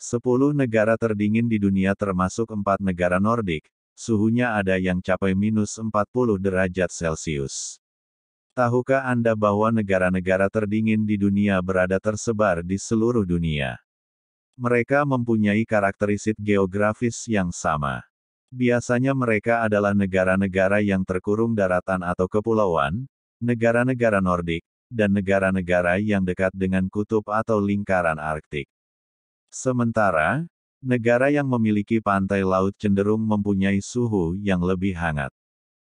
10 negara terdingin di dunia termasuk 4 negara Nordik, suhunya ada yang capai minus 40 derajat Celcius. Tahukah Anda bahwa negara-negara terdingin di dunia berada tersebar di seluruh dunia? Mereka mempunyai karakteristik geografis yang sama. Biasanya mereka adalah negara-negara yang terkurung daratan atau kepulauan, negara-negara Nordik, dan negara-negara yang dekat dengan kutub atau lingkaran Arktik. Sementara, negara yang memiliki pantai laut cenderung mempunyai suhu yang lebih hangat.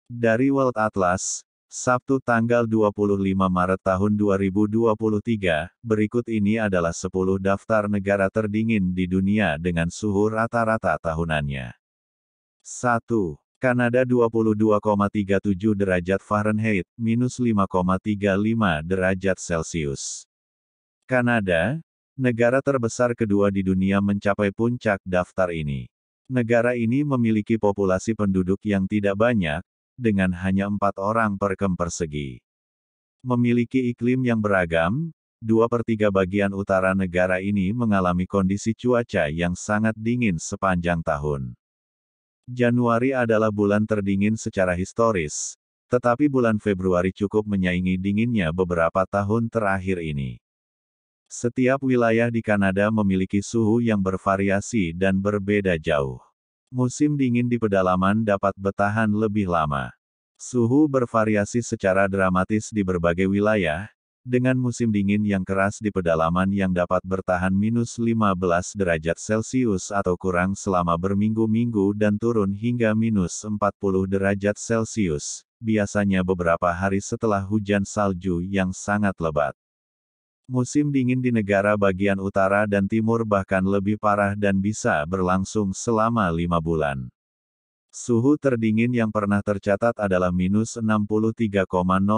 Dari World Atlas, Sabtu tanggal 25 Maret tahun 2023, berikut ini adalah 10 daftar negara terdingin di dunia dengan suhu rata-rata tahunannya. 1. Kanada 22,37 derajat Fahrenheit, minus 5,35 derajat Celcius. Kanada, negara terbesar kedua di dunia mencapai puncak daftar ini. Negara ini memiliki populasi penduduk yang tidak banyak, dengan hanya 4 orang per km persegi. Memiliki iklim yang beragam, 2/3 bagian utara negara ini mengalami kondisi cuaca yang sangat dingin sepanjang tahun. Januari adalah bulan terdingin secara historis, tetapi bulan Februari cukup menyaingi dinginnya beberapa tahun terakhir ini. Setiap wilayah di Kanada memiliki suhu yang bervariasi dan berbeda jauh. Musim dingin di pedalaman dapat bertahan lebih lama. Suhu bervariasi secara dramatis di berbagai wilayah, dengan musim dingin yang keras di pedalaman yang dapat bertahan minus 15 derajat Celcius atau kurang selama berminggu-minggu dan turun hingga minus 40 derajat Celcius, biasanya beberapa hari setelah hujan salju yang sangat lebat. Musim dingin di negara bagian utara dan timur bahkan lebih parah dan bisa berlangsung selama 5 bulan. Suhu terdingin yang pernah tercatat adalah minus 63,0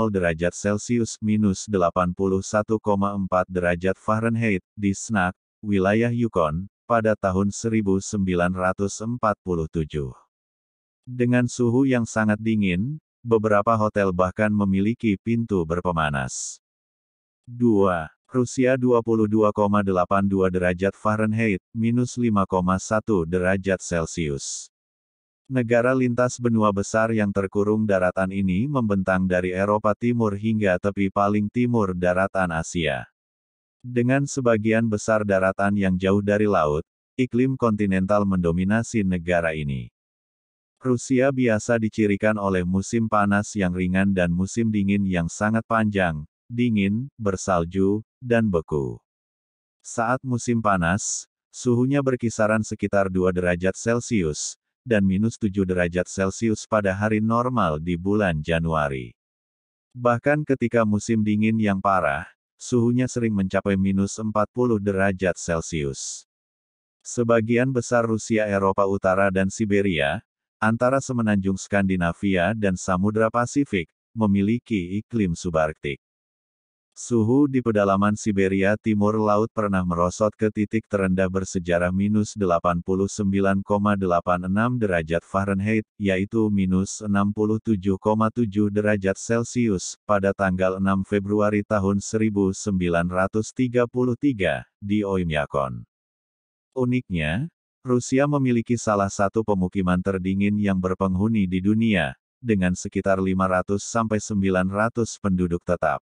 derajat Celcius minus 81,4 derajat Fahrenheit, di Snack, wilayah Yukon, pada tahun 1947. Dengan suhu yang sangat dingin, beberapa hotel bahkan memiliki pintu berpemanas. 2. Rusia 22,82 derajat Fahrenheit, minus 5,1 derajat Celcius. Negara lintas benua besar yang terkurung daratan ini membentang dari Eropa Timur hingga tepi paling timur daratan Asia. Dengan sebagian besar daratan yang jauh dari laut, iklim kontinental mendominasi negara ini. Rusia biasa dicirikan oleh musim panas yang ringan dan musim dingin yang sangat panjang, dingin, bersalju, dan beku. Saat musim panas, suhunya berkisaran sekitar 2 derajat Celcius, dan minus 7 derajat Celcius pada hari normal di bulan Januari. Bahkan ketika musim dingin yang parah, suhunya sering mencapai minus 40 derajat Celcius. Sebagian besar Rusia Eropa Utara dan Siberia, antara semenanjung Skandinavia dan Samudra Pasifik, memiliki iklim subarktik. Suhu di pedalaman Siberia Timur Laut pernah merosot ke titik terendah bersejarah minus 89,86 derajat Fahrenheit, yaitu minus 67,7 derajat Celcius, pada tanggal 6 Februari tahun 1933, di Oymyakon. Uniknya, Rusia memiliki salah satu pemukiman terdingin yang berpenghuni di dunia, dengan sekitar 500-900 penduduk tetap.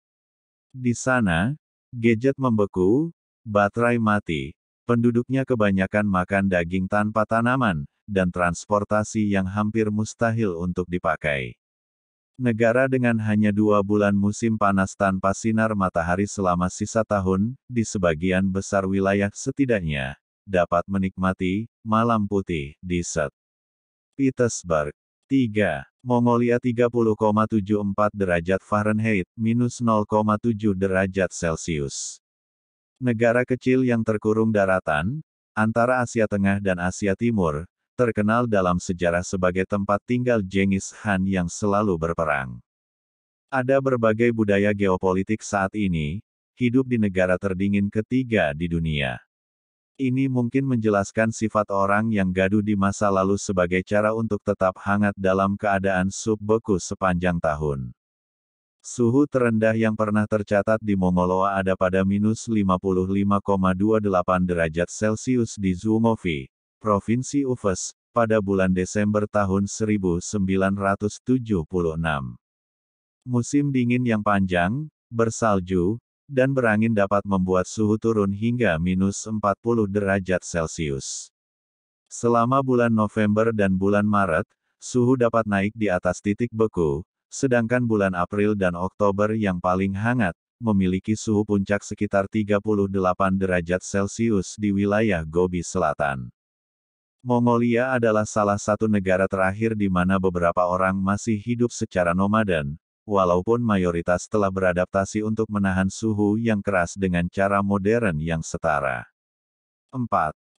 Di sana, gadget membeku, baterai mati, penduduknya kebanyakan makan daging tanpa tanaman, dan transportasi yang hampir mustahil untuk dipakai. Negara dengan hanya 2 bulan musim panas tanpa sinar matahari selama sisa tahun, di sebagian besar wilayah setidaknya, dapat menikmati malam putih di St. Petersburg. 3. Mongolia 30,74 derajat Fahrenheit, minus 0,7 derajat Celcius. Negara kecil yang terkurung daratan, antara Asia Tengah dan Asia Timur, terkenal dalam sejarah sebagai tempat tinggal Genghis Khan yang selalu berperang. Ada berbagai budaya geopolitik saat ini, hidup di negara terdingin ketiga di dunia. Ini mungkin menjelaskan sifat orang yang gaduh di masa lalu sebagai cara untuk tetap hangat dalam keadaan subbeku sepanjang tahun. Suhu terendah yang pernah tercatat di Mongoloa ada pada minus 55,28 derajat Celcius di Zhuangzi, Provinsi Ufes, pada bulan Desember tahun 1976. Musim dingin yang panjang, bersalju, dan berangin dapat membuat suhu turun hingga minus 40 derajat Celcius. Selama bulan November dan bulan Maret, suhu dapat naik di atas titik beku, sedangkan bulan April dan Oktober yang paling hangat, memiliki suhu puncak sekitar 38 derajat Celcius di wilayah Gobi Selatan. Mongolia adalah salah satu negara terakhir di mana beberapa orang masih hidup secara nomaden, walaupun mayoritas telah beradaptasi untuk menahan suhu yang keras dengan cara modern yang setara. 4.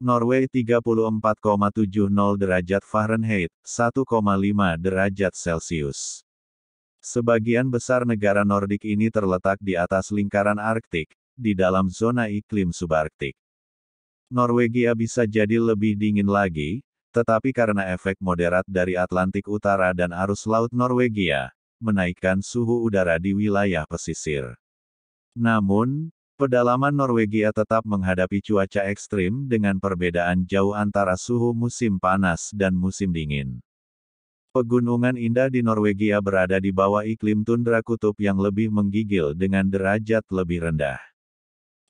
Norway 34,70 derajat Fahrenheit, 1,5 derajat Celcius. Sebagian besar negara Nordik ini terletak di atas lingkaran Arktik, di dalam zona iklim subarktik. Norwegia bisa jadi lebih dingin lagi, tetapi karena efek moderat dari Atlantik Utara dan arus laut Norwegia, menaikkan suhu udara di wilayah pesisir. Namun, pedalaman Norwegia tetap menghadapi cuaca ekstrim dengan perbedaan jauh antara suhu musim panas dan musim dingin. Pegunungan indah di Norwegia berada di bawah iklim tundra kutub yang lebih menggigil dengan derajat lebih rendah.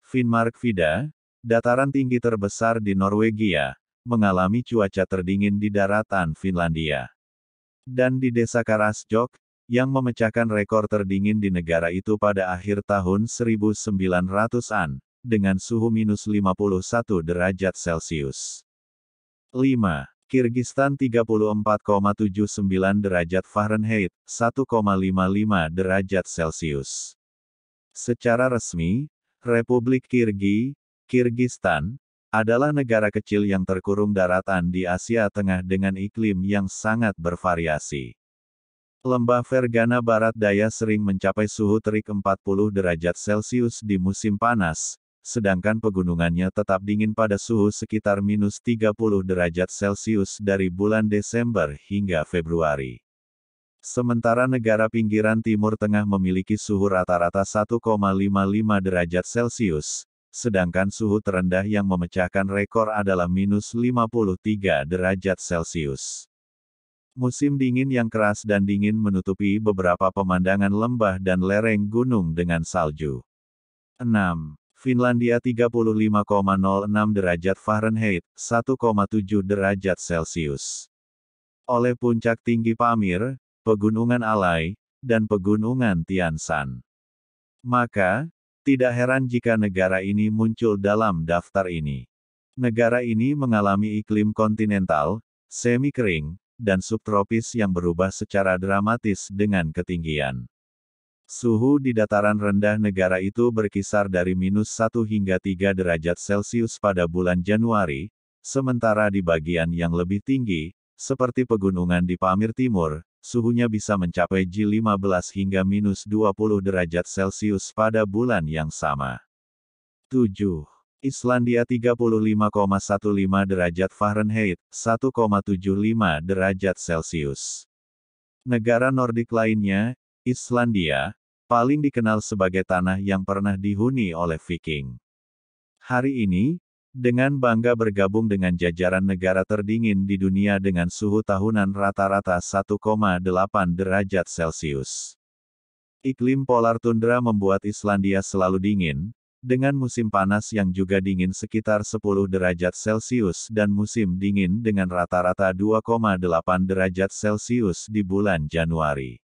Finnmark-Vidda, dataran tinggi terbesar di Norwegia, mengalami cuaca terdingin di daratan Finlandia. Dan di desa Karasjok, yang memecahkan rekor terdingin di negara itu pada akhir tahun 1900-an, dengan suhu minus 51 derajat Celcius. 5. Kirgistan 34,79 derajat Fahrenheit, 1,55 derajat Celcius. Secara resmi, Republik Kirgistan, adalah negara kecil yang terkurung daratan di Asia Tengah dengan iklim yang sangat bervariasi. Lembah Fergana Barat Daya sering mencapai suhu terik 40 derajat Celcius di musim panas, sedangkan pegunungannya tetap dingin pada suhu sekitar minus 30 derajat Celcius dari bulan Desember hingga Februari. Sementara negara pinggiran Timur Tengah memiliki suhu rata-rata 1,55 derajat Celcius, sedangkan suhu terendah yang memecahkan rekor adalah minus 53 derajat Celcius. Musim dingin yang keras dan dingin menutupi beberapa pemandangan lembah dan lereng gunung dengan salju. 6. Finlandia 35,06 derajat Fahrenheit, 1,7 derajat Celcius. Oleh puncak tinggi Pamir, Pegunungan Alai, dan Pegunungan Tian Shan. Maka, tidak heran jika negara ini muncul dalam daftar ini. Negara ini mengalami iklim kontinental, semi-kering, dan subtropis yang berubah secara dramatis dengan ketinggian. Suhu di dataran rendah negara itu berkisar dari minus 1 hingga 3 derajat Celcius pada bulan Januari, sementara di bagian yang lebih tinggi, seperti pegunungan di Pamir Timur, suhunya bisa mencapai -15 hingga minus 20 derajat Celcius pada bulan yang sama. 7. Islandia 35,15 derajat Fahrenheit, 1,75 derajat Celcius. Negara Nordik lainnya, Islandia, paling dikenal sebagai tanah yang pernah dihuni oleh Viking. Hari ini, dengan bangga bergabung dengan jajaran negara terdingin di dunia dengan suhu tahunan rata-rata 1,8 derajat Celcius. Iklim polar tundra membuat Islandia selalu dingin, dengan musim panas yang juga dingin sekitar 10 derajat Celcius dan musim dingin dengan rata-rata 2,8 derajat Celcius di bulan Januari.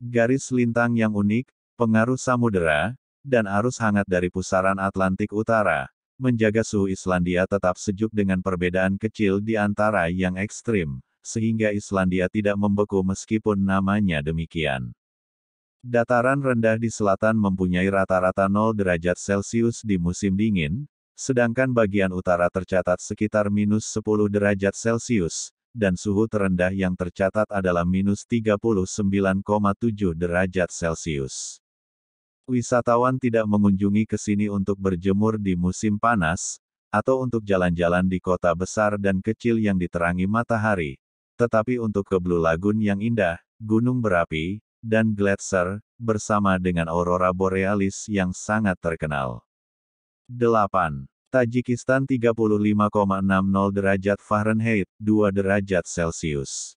Garis lintang yang unik, pengaruh samudera, dan arus hangat dari pusaran Atlantik Utara, menjaga suhu Islandia tetap sejuk dengan perbedaan kecil di antara yang ekstrim, sehingga Islandia tidak membeku meskipun namanya demikian. Dataran rendah di selatan mempunyai rata-rata 0 derajat Celcius di musim dingin, sedangkan bagian utara tercatat sekitar minus 10 derajat Celcius, dan suhu terendah yang tercatat adalah minus 39,7 derajat Celcius. Wisatawan tidak mengunjungi ke sini untuk berjemur di musim panas, atau untuk jalan-jalan di kota besar dan kecil yang diterangi matahari, tetapi untuk ke Blue Lagoon yang indah, gunung berapi, dan gletser, bersama dengan aurora borealis yang sangat terkenal. 8. Tajikistan 35,60 derajat Fahrenheit, 2 derajat Celcius.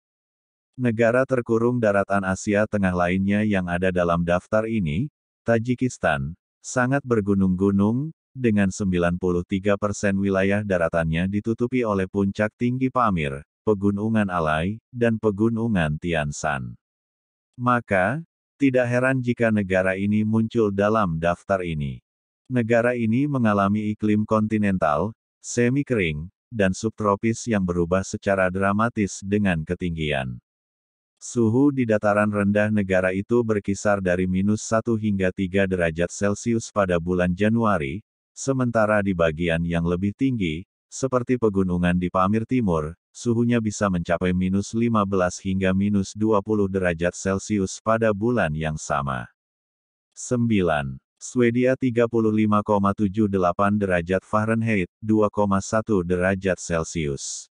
Negara terkurung daratan Asia Tengah lainnya yang ada dalam daftar ini, Tajikistan, sangat bergunung-gunung, dengan 93% wilayah daratannya ditutupi oleh puncak tinggi Pamir, Pegunungan Alai, dan Pegunungan Tian Shan. Maka, tidak heran jika negara ini muncul dalam daftar ini. Negara ini mengalami iklim kontinental, semi-kering, dan subtropis yang berubah secara dramatis dengan ketinggian. Suhu di dataran rendah negara itu berkisar dari -1 hingga 3 derajat Celcius pada bulan Januari, sementara di bagian yang lebih tinggi, seperti pegunungan di Pamir Timur, suhunya bisa mencapai -15 hingga -20 derajat Celcius pada bulan yang sama. 9. Swedia 35,78 derajat Fahrenheit, 2,1 derajat Celcius.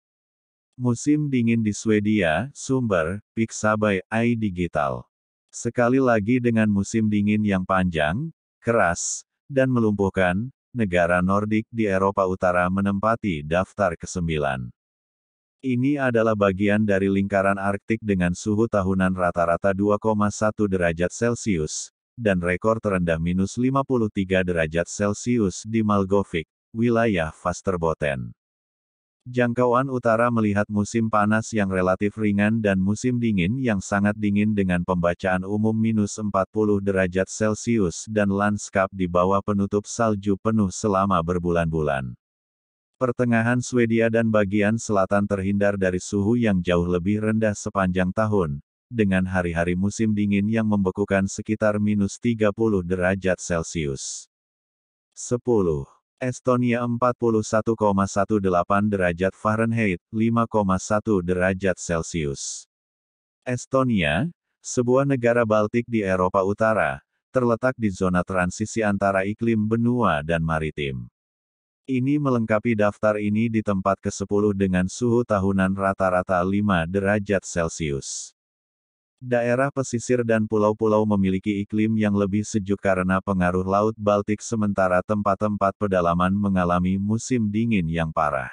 Musim dingin di Swedia, sumber, Pixabay, iDigital. Sekali lagi dengan musim dingin yang panjang, keras, dan melumpuhkan, negara Nordik di Eropa Utara menempati daftar ke-9. Ini adalah bagian dari lingkaran Arktik dengan suhu tahunan rata-rata 2,1 derajat Celcius, dan rekor terendah -53 derajat Celcius di Malgovik, wilayah Västerbotten. Jangkauan utara melihat musim panas yang relatif ringan dan musim dingin yang sangat dingin dengan pembacaan umum -40 derajat Celcius dan lanskap di bawah penutup salju penuh selama berbulan-bulan. Pertengahan Swedia dan bagian selatan terhindar dari suhu yang jauh lebih rendah sepanjang tahun, dengan hari-hari musim dingin yang membekukan sekitar -30 derajat Celcius. 10. Estonia 41,18 derajat Fahrenheit, 5,1 derajat Celcius. Estonia, sebuah negara Baltik di Eropa Utara, terletak di zona transisi antara iklim benua dan maritim. Ini melengkapi daftar ini di tempat ke-10 dengan suhu tahunan rata-rata 5 derajat Celcius. Daerah pesisir dan pulau-pulau memiliki iklim yang lebih sejuk karena pengaruh Laut Baltik sementara tempat-tempat pedalaman mengalami musim dingin yang parah.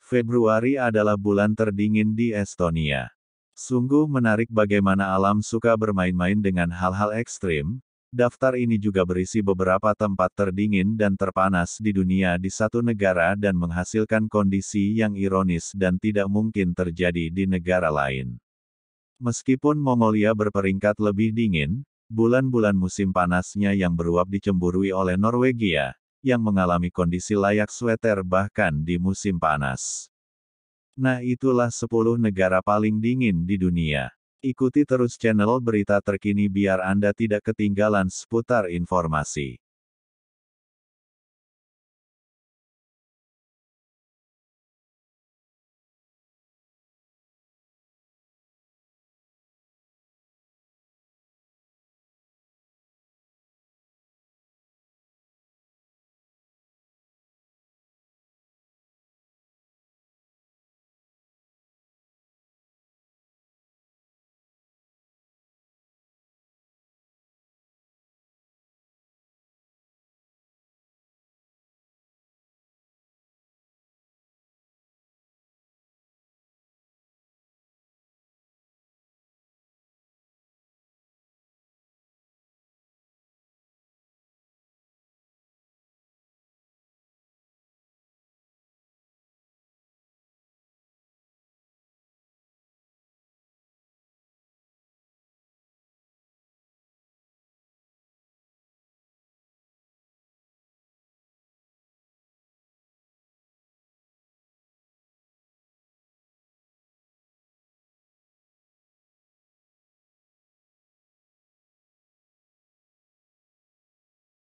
Februari adalah bulan terdingin di Estonia. Sungguh menarik bagaimana alam suka bermain-main dengan hal-hal ekstrim. Daftar ini juga berisi beberapa tempat terdingin dan terpanas di dunia di satu negara dan menghasilkan kondisi yang ironis dan tidak mungkin terjadi di negara lain. Meskipun Mongolia berperingkat lebih dingin, bulan-bulan musim panasnya yang beruap dicemburui oleh Norwegia, yang mengalami kondisi layak sweater bahkan di musim panas. Nah itulah 10 negara paling dingin di dunia. Ikuti terus channel berita terkini biar Anda tidak ketinggalan seputar informasi.